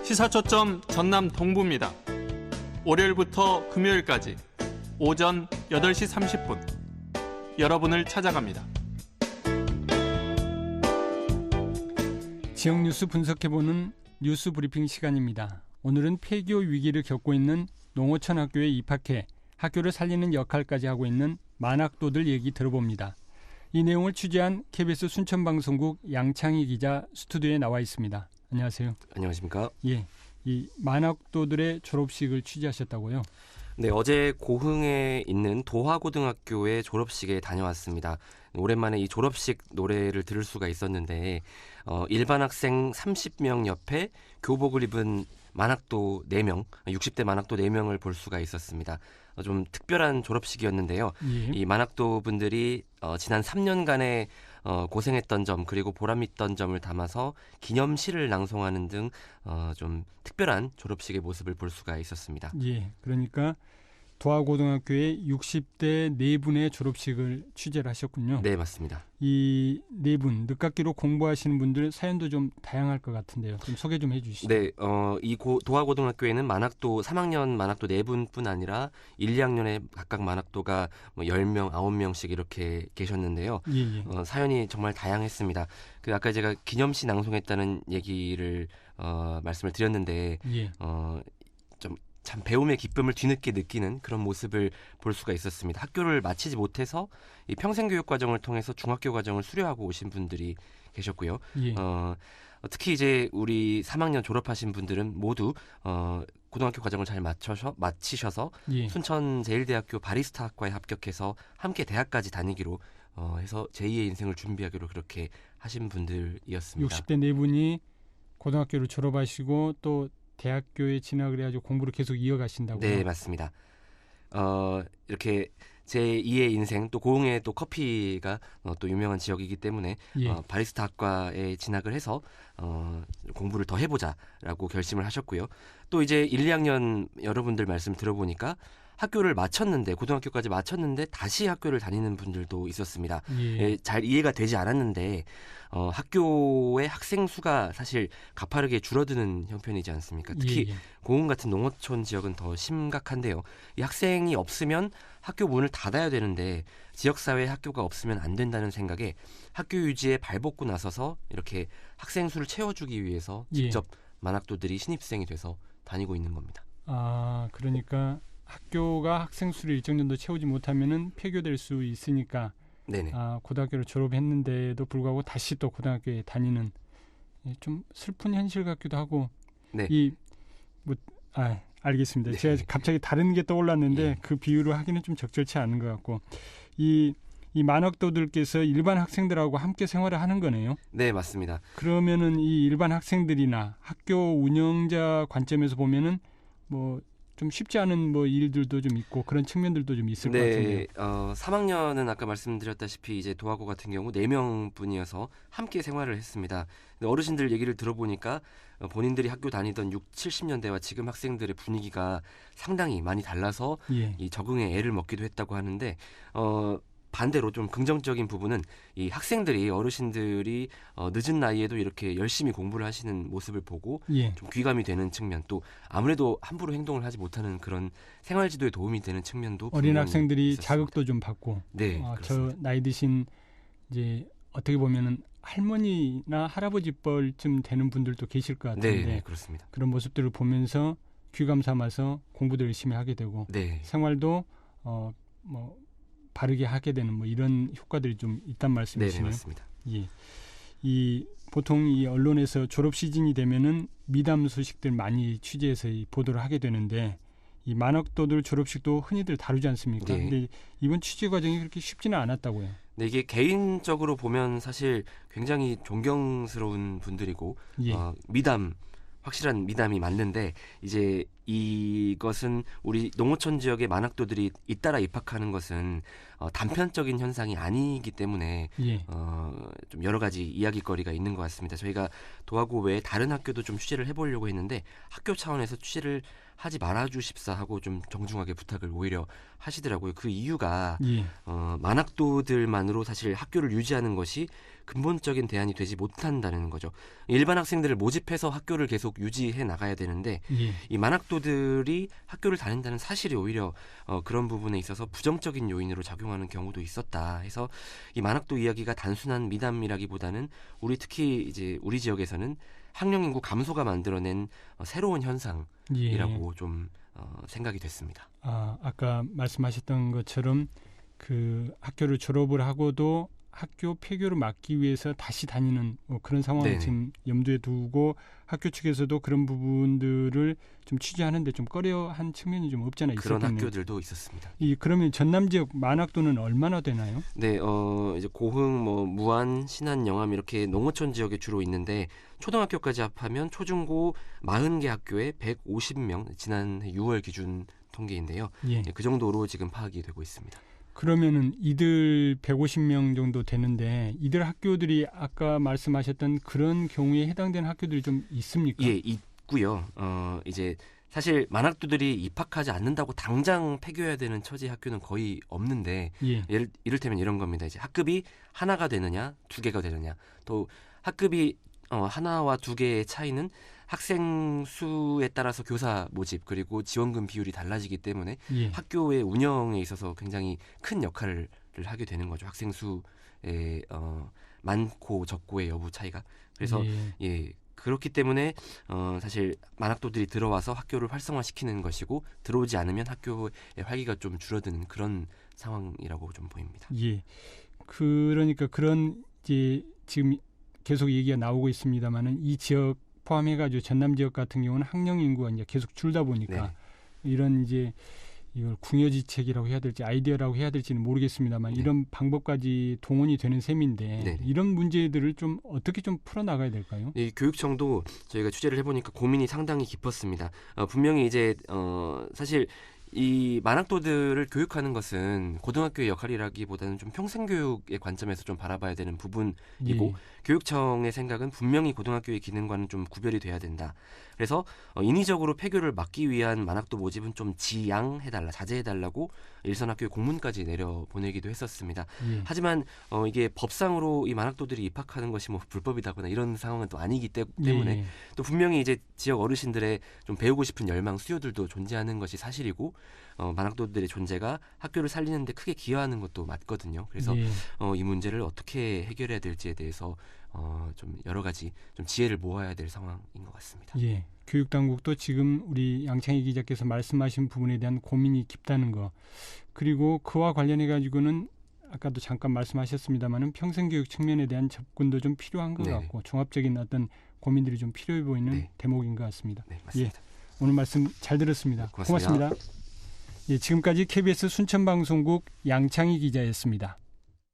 시사초점 전남 동부입니다. 월요일부터 금요일까지 오전 8시 30분 여러분을 찾아갑니다. 지역 뉴스 분석해보는 뉴스 브리핑 시간입니다. 오늘은 폐교 위기를 겪고 있는 농어촌 학교에 입학해 학교를 살리는 역할까지 하고 있는 만학도들 얘기 들어봅니다. 이 내용을 취재한 KBS 순천방송국 양창희 기자 스튜디오에 나와 있습니다. 안녕하세요. 안녕하십니까? 예, 이 만학도들의 졸업식을 취재하셨다고요? 네, 어제 고흥에 있는 도화고등학교의 졸업식에 다녀왔습니다. 오랜만에 이 졸업식 노래를 들을 수가 있었는데 일반 학생 30명 옆에 교복을 입은 만학도 4명, 60대 만학도 4명을 볼 수가 있었습니다. 좀 특별한 졸업식이었는데요. 예. 이 만학도 분들이 지난 3년간의 고생했던 점 그리고 보람있던 점을 담아서 기념시를 낭송하는 등 좀 특별한 졸업식의 모습을 볼 수가 있었습니다. 예, 그러니까 도화고등학교의 60대 4분의 졸업식을 취재를 하셨군요. 네, 맞습니다. 이 4분, 늦깎이로 공부하시는 분들 사연도 좀 다양할 것 같은데요. 좀 소개 좀 해주시죠. 네, 이 도화고등학교에는 만학도 3학년 만학도 4분뿐 아니라 1, 2학년에 각각 만학도가 10명, 9명씩 이렇게 계셨는데요. 예, 예. 사연이 정말 다양했습니다. 아까 제가 기념시 낭송했다는 얘기를 말씀을 드렸는데 예. 참 배움의 기쁨을 뒤늦게 느끼는 그런 모습을 볼 수가 있었습니다. 학교를 마치지 못해서 이 평생교육 과정을 통해서 중학교 과정을 수료하고 오신 분들이 계셨고요. 예. 특히 이제 우리 3학년 졸업하신 분들은 모두 고등학교 과정을 잘 마치셔서 예. 순천제일대학교 바리스타 학과에 합격해서 함께 대학까지 다니기로 해서 제2의 인생을 준비하기로 그렇게 하신 분들이었습니다. 60대 4분이 고등학교를 졸업하시고 또 대학교에 진학을 해가지고 공부를 계속 이어가신다고요? 네, 맞습니다. 이렇게 제2의 인생, 또 고흥에 또 커피가 또 유명한 지역이기 때문에 예. 바리스타 학과에 진학을 해서 공부를 더 해보자라고 결심을 하셨고요. 또 이제 1, 2학년 여러분들 말씀 들어보니까 학교를 마쳤는데 고등학교까지 마쳤는데 다시 학교를 다니는 분들도 있었습니다. 예. 잘 이해가 되지 않았는데 학교의 학생 수가 사실 가파르게 줄어드는 형편이지 않습니까? 특히 예, 예. 고흥 같은 농어촌 지역은 더 심각한데요. 이 학생이 없으면 학교 문을 닫아야 되는데 지역사회에 학교가 없으면 안 된다는 생각에 학교 유지에 발벗고 나서서 이렇게 학생 수를 채워주기 위해서 직접 만학도들이 신입생이 돼서 다니고 있는 겁니다. 아, 그러니까 학교가 학생 수를 일정 정도 채우지 못하면은 폐교될 수 있으니까 네네. 고등학교를 졸업했는데도 불구하고 다시 또 고등학교에 다니는 좀 슬픈 현실 같기도 하고. 네. 알겠습니다. 네. 제가 갑자기 다른 게 떠올랐는데 예. 그 비유로 하기는 좀 적절치 않은 것 같고 이 만학도들께서 일반 학생들하고 함께 생활을 하는 거네요. 네, 맞습니다. 그러면은 이 일반 학생들이나 학교 운영자 관점에서 보면은 뭐 좀 쉽지 않은 일들도 좀 있고 그런 측면들도 좀 있을 것 같은데요. 네, 3학년은 아까 말씀드렸다시피 이제 도화고 같은 경우 4명뿐이어서 함께 생활을 했습니다. 근데 어르신들 얘기를 들어보니까 본인들이 학교 다니던 6, 70년대와 지금 학생들의 분위기가 상당히 많이 달라서 예. 이 적응에 애를 먹기도 했다고 하는데 반대로 좀 긍정적인 부분은 이 학생들이 어르신들이 늦은 나이에도 이렇게 열심히 공부를 하시는 모습을 보고 예. 좀 귀감이 되는 측면, 또 아무래도 함부로 행동을 하지 못하는 그런 생활지도에 도움이 되는 측면도 어린 학생들이 있었습니다. 자극도 좀 받고 네, 저 그렇습니다. 나이 드신 이제 어떻게 보면은 할머니나 할아버지 뻘쯤 되는 분들도 계실 것 같은데 네, 그렇습니다. 그런 모습들을 보면서 귀감 삼아서 공부도 열심히 하게 되고 네, 생활도 바르게 하게 되는 이런 효과들이 좀 있단 네, 말씀이시네요. 맞습니다. 예. 보통 이 언론에서 졸업 시즌이 되면은 미담 소식들 많이 취재해서 보도를 하게 되는데 이 만학도들 졸업식도 흔히들 다루지 않습니까? 네. 근데 이번 취재 과정이 그렇게 쉽지는 않았다고요. 네, 이게 개인적으로 보면 사실 굉장히 존경스러운 분들이고 예. 확실한 미담이 맞는데 이제 이것은 우리 농어촌 지역의 만학도들이 잇따라 입학하는 것은 단편적인 현상이 아니기 때문에 예. 좀 여러 가지 이야기거리가 있는 것 같습니다. 저희가 도하고 외에 다른 학교도 좀 취재를 해보려고 했는데 학교 차원에서 취재를 하지 말아주십사 하고 좀 정중하게 부탁을 오히려 하시더라고요. 그 이유가 예. 만학도들만으로 사실 학교를 유지하는 것이 근본적인 대안이 되지 못한다는 거죠. 일반 학생들을 모집해서 학교를 계속 유지해 나가야 되는데 예. 이 만학도들이 학교를 다닌다는 사실이 오히려 그런 부분에 있어서 부정적인 요인으로 작용하는 경우도 있었다 해서 이 만학도 이야기가 단순한 미담이라기보다는 특히 이제 우리 지역에서는 학령 인구 감소가 만들어낸 새로운 현상이라고 예. 좀 생각이 됐습니다. 아까 말씀하셨던 것처럼 그 학교를 졸업을 하고도 학교 폐교를 막기 위해서 다시 다니는 그런 상황을 네네. 지금 염두에 두고 학교 측에서도 그런 부분들을 좀 취재하는데 좀 꺼려한 측면이 좀 없지 않아 그런 있었겠네요. 학교들도 있었습니다. 그러면 전남 지역 만학도는 얼마나 되나요? 네, 이제 고흥, 무안, 신안, 영암 이렇게 농어촌 지역에 주로 있는데 초등학교까지 합하면 초중고 40개 학교에 150명 지난 6월 기준 통계인데요. 예. 그 정도로 지금 파악이 되고 있습니다. 그러면은 이들 150명 정도 되는데 이들 학교들이 아까 말씀하셨던 그런 경우에 해당되는 학교들이 좀 있습니까? 예, 있고요. 이제 사실 만학도들이 입학하지 않는다고 당장 폐교해야 되는 처지 학교는 거의 없는데 예. 이를테면 이런 겁니다. 이제 학급이 하나가 되느냐, 두 개가 되느냐, 또 학급이 하나와 두 개의 차이는 학생 수에 따라서 교사 모집 그리고 지원금 비율이 달라지기 때문에 예. 학교의 운영에 있어서 굉장히 큰 역할을 하게 되는 거죠. 학생 수의 많고 적고의 여부 차이가. 그래서 예, 그렇기 때문에 사실 만학도들이 들어와서 학교를 활성화시키는 것이고 들어오지 않으면 학교의 활기가 좀 줄어드는 그런 상황이라고 좀 보입니다. 예. 그러니까 그런 이제 지금 계속 얘기가 나오고 있습니다만은 이 지역 포함해가지고 전남 지역 같은 경우는 학령 인구가 이제 계속 줄다 보니까 네. 이런 이제 이걸 궁여지책이라고 해야 될지 아이디어라고 해야 될지는 모르겠습니다만 네. 이런 방법까지 동원이 되는 셈인데 네. 이런 문제들을 좀 어떻게 좀 풀어나가야 될까요? 이 교육청도 저희가 취재를 해보니까 고민이 상당히 깊었습니다. 분명히 이제 사실 이 만학도들을 교육하는 것은 고등학교의 역할이라기보다는 좀 평생교육의 관점에서 좀 바라봐야 되는 부분이고 예. 교육청의 생각은 분명히 고등학교의 기능과는 좀 구별이 돼야 된다. 그래서 인위적으로 폐교를 막기 위한 만학도 모집은 좀 지양해달라, 자제해달라고 일선학교에 공문까지 내려보내기도 했었습니다. 예. 하지만 이게 법상으로 이 만학도들이 입학하는 것이 뭐 불법이다거나 이런 상황은 또 아니기 때문에 예. 또 분명히 이제 지역 어르신들의 좀 배우고 싶은 열망, 수요들도 존재하는 것이 사실이고 만학도들의 존재가 학교를 살리는 데 크게 기여하는 것도 맞거든요. 그래서 예. 이 문제를 어떻게 해결해야 될지에 대해서 좀 여러 가지 좀 지혜를 모아야 될 상황인 것 같습니다. 예. 교육당국도 지금 우리 양창희 기자께서 말씀하신 부분에 대한 고민이 깊다는 거 그리고 그와 관련해 가지고는 아까도 잠깐 말씀하셨습니다마는 평생교육 측면에 대한 접근도 좀 필요한 것 네네. 같고 종합적인 어떤 고민들이 좀 필요해 보이는 네. 대목인 것 같습니다. 네, 맞습니다. 오늘 말씀 잘 들었습니다. 고맙습니다. 고맙습니다. 예, 지금까지 KBS 순천방송국 양창희 기자였습니다.